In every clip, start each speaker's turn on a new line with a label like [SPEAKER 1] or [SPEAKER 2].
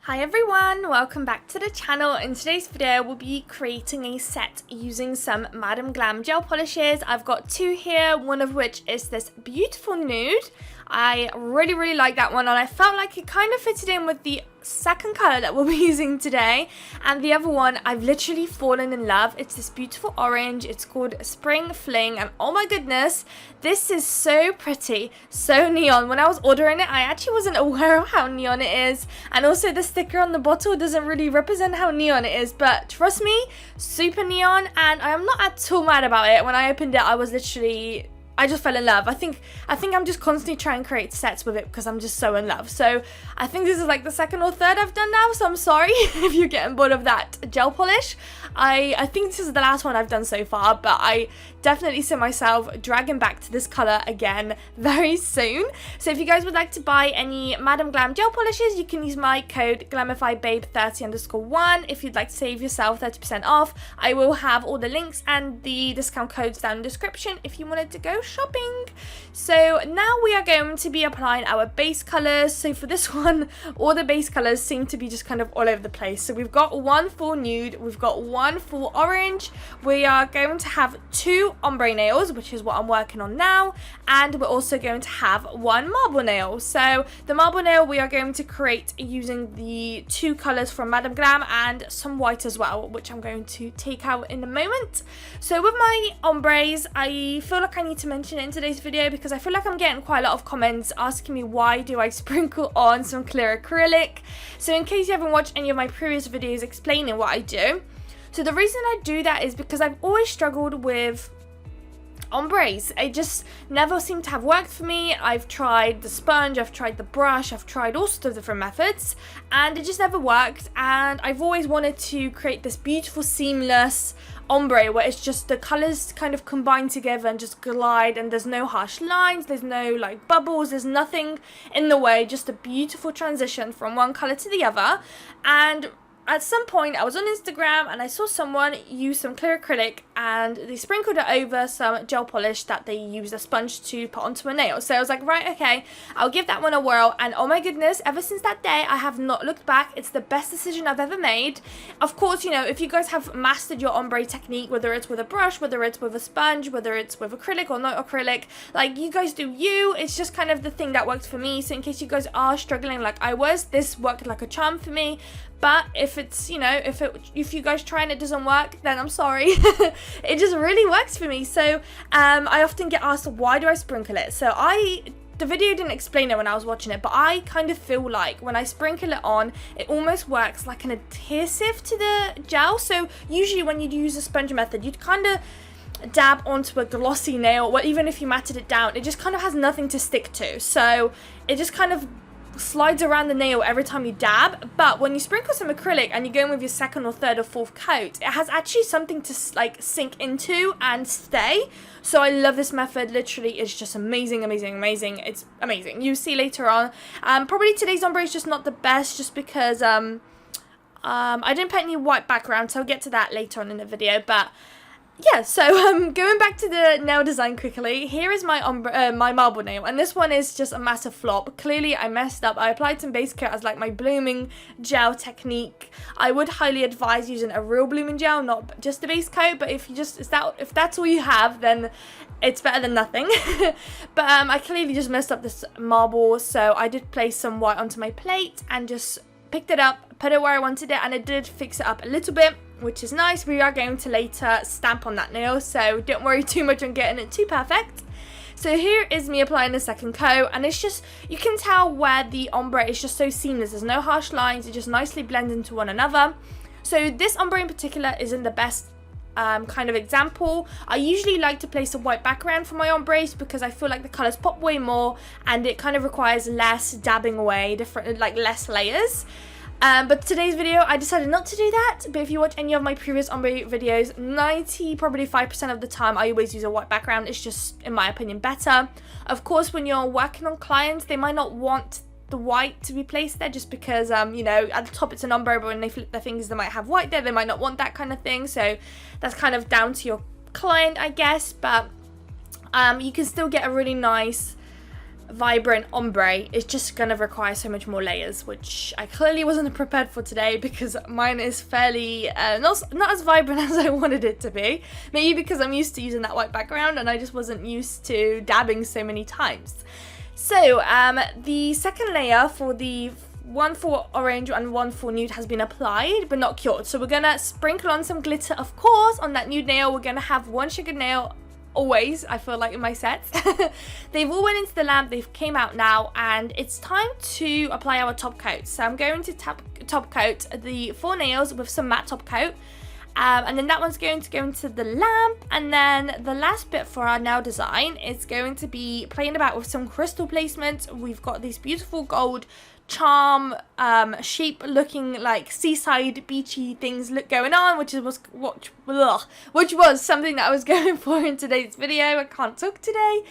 [SPEAKER 1] Hi everyone, welcome back to the channel. In today's video we'll be creating a set using some Madam Glam gel polishes. I've got two here, one of which is this beautiful nude. I really like that one and I felt like it kind of fitted in with the second color that we'll be using today, and the other one I've literally fallen in love. It's this beautiful orange. It's called Spring Fling, and oh my goodness, this is so pretty, so neon. When I was ordering it, I actually wasn't aware of how neon it is, and also the sticker on the bottle doesn't really represent how neon it is, but trust me, super neon, and I am not at all mad about it. When I opened it, I just fell in love. I think I'm just constantly trying to create sets with it because I'm just so in love. So I think this is like the second or third I've done now, so I'm sorry if you're getting bored of that gel polish. I think this is the last one I've done so far, but I definitely see myself dragging back to this color again very soon. So if you guys would like to buy any Madam Glam gel polishes, you can use my code glamifybabe30_1 if you'd like to save yourself 30% off. I will have all the links and the discount codes down in the description if you wanted to go shopping. So now we are going to be applying our base colors. So for this one, all the base colors seem to be just kind of all over the place. So we've got one full nude, we've got one full orange, we are going to have two ombre nails, which is what I'm working on now, and we're also going to have one marble nail. So the marble nail we are going to create using the two colors from Madam Glam and some white as well, which I'm going to take out in a moment. So with my ombres, I feel like I need to mention it in today's video because I feel like I'm getting quite a lot of comments asking me why do I sprinkle on some clear acrylic. So in case you haven't watched any of my previous videos explaining what I do, so the reason I do that is because I've always struggled with ombres. It just never seemed to have worked for me. I've tried the sponge, I've tried the brush, I've tried all sorts of different methods, and it just never worked. And I've always wanted to create this beautiful seamless ombre where it's just the colors kind of combine together and just glide, and there's no harsh lines, there's no like bubbles, there's nothing in the way, just a beautiful transition from one color to the other. And at some point I was on Instagram and I saw someone use some clear acrylic and they sprinkled it over some gel polish that they used a sponge to put onto a nail. So I was like, right, okay, I'll give that one a whirl, and oh my goodness, ever since that day I have not looked back. It's the best decision I've ever made. Of course, you know, if you guys have mastered your ombre technique, whether it's with a brush, whether it's with a sponge, whether it's with acrylic or not acrylic, like you guys do you. It's just kind of the thing that works for me. So in case you guys are struggling like I was, this worked like a charm for me. But if it's, you know, if you guys try and it doesn't work, then I'm sorry. It just really works for me. So I often get asked, why do I sprinkle it? So the video didn't explain it when I was watching it, but I kind of feel like when I sprinkle it on, it almost works like an adhesive to the gel. So usually when you use a sponge method, you'd kind of dab onto a glossy nail, or even if you matted it down, it just kind of has nothing to stick to. So it just kind of slides around the nail every time you dab. But when you sprinkle some acrylic and you go in with your second or third or fourth coat, it has actually something to like sink into and stay. So I love this method. Literally, it's just amazing. It's amazing. You see later on. Probably today's ombre is just not the best, just because I didn't put any white background, so I'll get to that later on in the video. But yeah, so going back to the nail design quickly, here is my my marble nail, and this one is just a massive flop. Clearly I messed up. I applied some base coat as like my blooming gel technique. I would highly advise using a real blooming gel, not just a base coat, but if that's all you have, then it's better than nothing. But I clearly just messed up this marble, so I did place some white onto my plate and just picked it up, put it where I wanted it, and it did fix it up a little bit, which is nice. We are going to later stamp on that nail, so don't worry too much on getting it too perfect. So here is me applying the second coat, and it's just, you can tell where the ombre is just so seamless. There's no harsh lines, it just nicely blends into one another. So this ombre in particular isn't the best kind of example. I usually like to place a white background for my ombres because I feel like the colors pop way more and it kind of requires less dabbing away, like less layers. But today's video I decided not to do that. But if you watch any of my previous ombre videos, 95% of the time I always use a white background. It's just, in my opinion, better. Of course, when you're working on clients, they might not want the white to be placed there just because you know, at the top it's an ombre, but when they flip their fingers they might have white there. They might not want that kind of thing, so that's kind of down to your client, I guess. But you can still get a really nice vibrant ombre is just gonna require so much more layers, which I clearly wasn't prepared for today because mine is fairly not as vibrant as I wanted it to be. Maybe because I'm used to using that white background and I just wasn't used to dabbing so many times. So the second layer for the one for orange and one for nude has been applied but not cured. So we're gonna sprinkle on some glitter, of course, on that nude nail. We're gonna have one sugar nail always, I feel like, in my sets. They've all went into the lamp, they've came out now, and it's time to apply our top coat. So I'm going to top coat the 4 nails with some matte top coat. And then that one's going to go into the lamp, and then the last bit for our nail design is going to be playing about with some crystal placement. We've got these beautiful gold charm shape looking like seaside beachy things going on, which was something that I was going for in today's video. I can't talk today.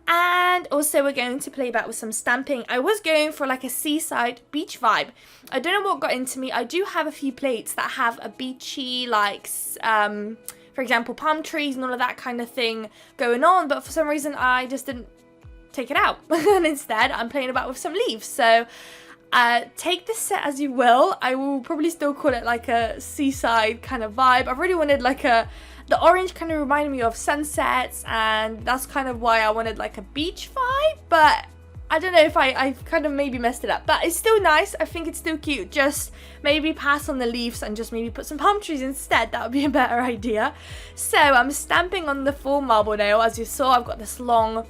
[SPEAKER 1] And also we're going to play back with some stamping. I was going for like a seaside beach vibe. I don't know what got into me. I do have a few plates that have a beachy, like for example palm trees and all of that kind of thing going on, but for some reason I just didn't take it out and instead I'm playing about with some leaves. So take this set as you will. I will probably still call it like a seaside kind of vibe. I really wanted like the orange kind of reminded me of sunsets, and that's kind of why I wanted like a beach vibe, but I don't know if I've kind of maybe messed it up, but it's still nice. I think it's still cute. Just maybe pass on the leaves and just maybe put some palm trees instead. That would be a better idea. So I'm stamping on the 4 marble nail. As you saw, I've got this long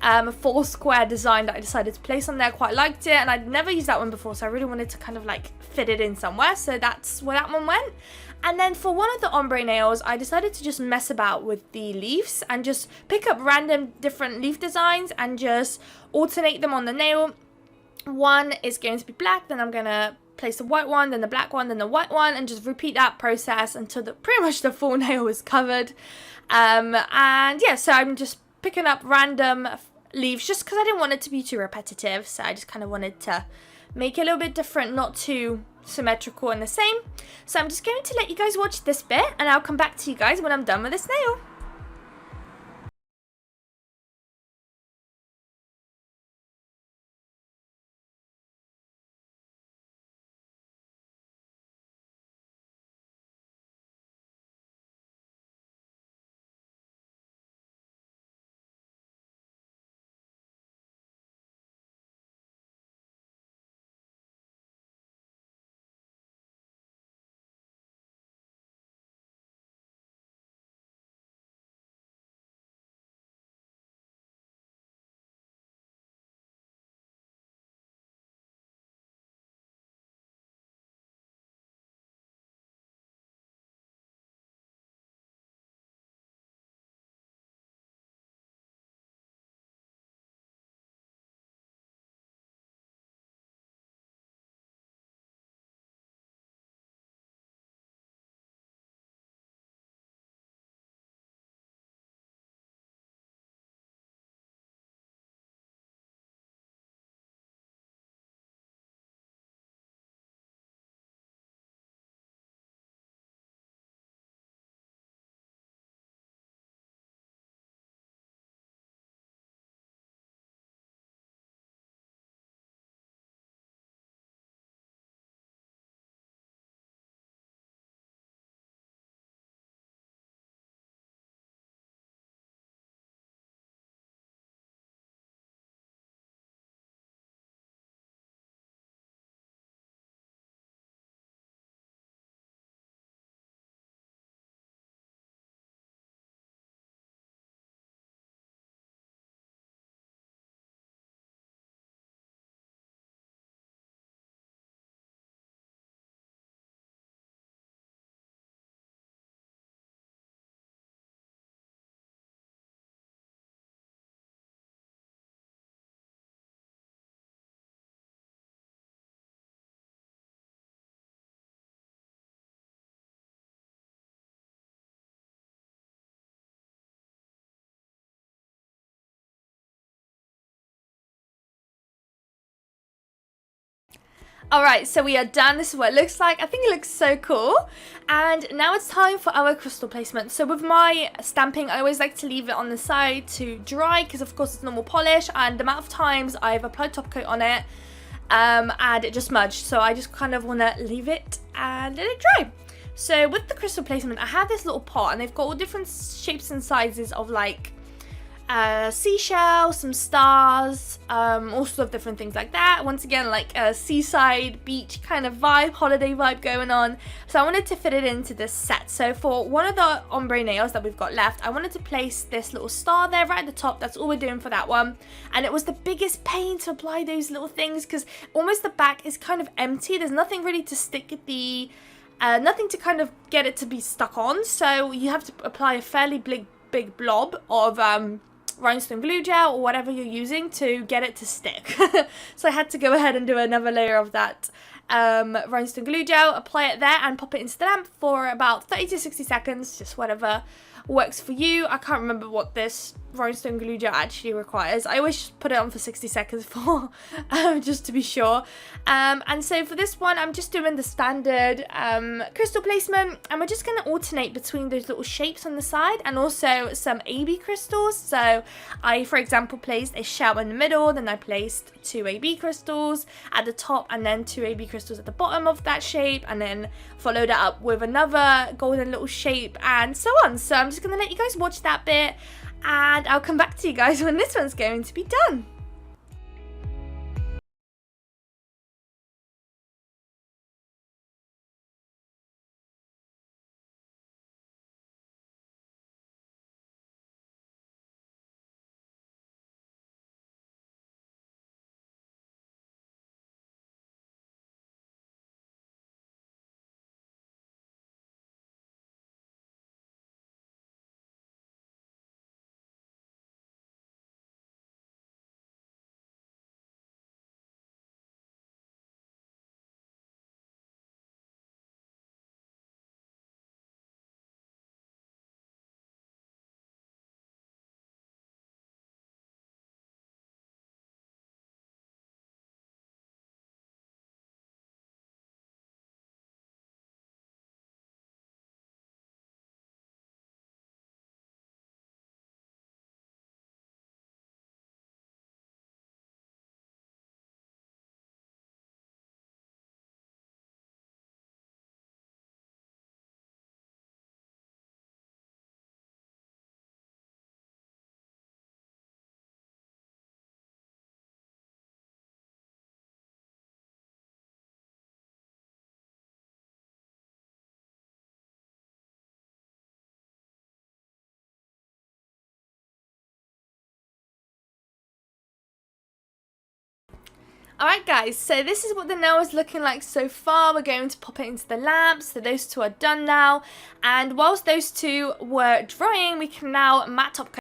[SPEAKER 1] 4 square design that I decided to place on there. Quite liked it, and I'd never used that one before, so I really wanted to kind of like fit it in somewhere, so that's where that one went. And then for one of the ombre nails, I decided to just mess about with the leaves and just pick up random different leaf designs and just alternate them on the nail. One is going to be black, then I'm gonna place the white one, then the black one, then the white one, and just repeat that process until pretty much the full nail is covered. And yeah, so I'm just picking up random leaves just because I didn't want it to be too repetitive, so I just kind of wanted to make it a little bit different, not too symmetrical and the same. So I'm just going to let you guys watch this bit, and I'll come back to you guys when I'm done with this nail. Alright, so we are done. This is what it looks like. I think it looks so cool. And now it's time for our crystal placement. So with my stamping, I always like to leave it on the side to dry because of course it's normal polish, and the amount of times I've applied top coat on it and it just smudged. So I just kind of want to leave it and let it dry. So with the crystal placement, I have this little pot and they've got all different shapes and sizes of like seashell, some stars, all sorts of different things like that. Once again, like a seaside beach kind of vibe, holiday vibe going on. So I wanted to fit it into this set. So for one of the ombre nails that we've got left, I wanted to place this little star there right at the top. That's all we're doing for that one. And it was the biggest pain to apply those little things because almost the back is kind of empty. There's nothing really to stick at the, nothing to kind of get it to be stuck on. So you have to apply a fairly big blob of rhinestone glue gel or whatever you're using to get it to stick. So I had to go ahead and do another layer of that rhinestone glue gel, apply it there and pop it into the lamp for about 30 to 60 seconds, just whatever works for you. I can't remember what this rhinestone glue gel actually requires. I always just put it on for 60 seconds for just to be sure. And so for this one, I'm just doing the standard crystal placement, and we're just going to alternate between those little shapes on the side and also some AB crystals. So I, for example, placed a shell in the middle, then I placed 2 AB crystals at the top and then 2 AB crystals at the bottom of that shape, and then followed it up with another golden little shape and so on. So I'm just going to let you guys watch that bit, and I'll come back to you guys when this one's going to be done. Alright guys, so this is what the nail is looking like so far. We're going to pop it into the lamp, so those two are done now. And whilst those two were drying, we can now matte top coat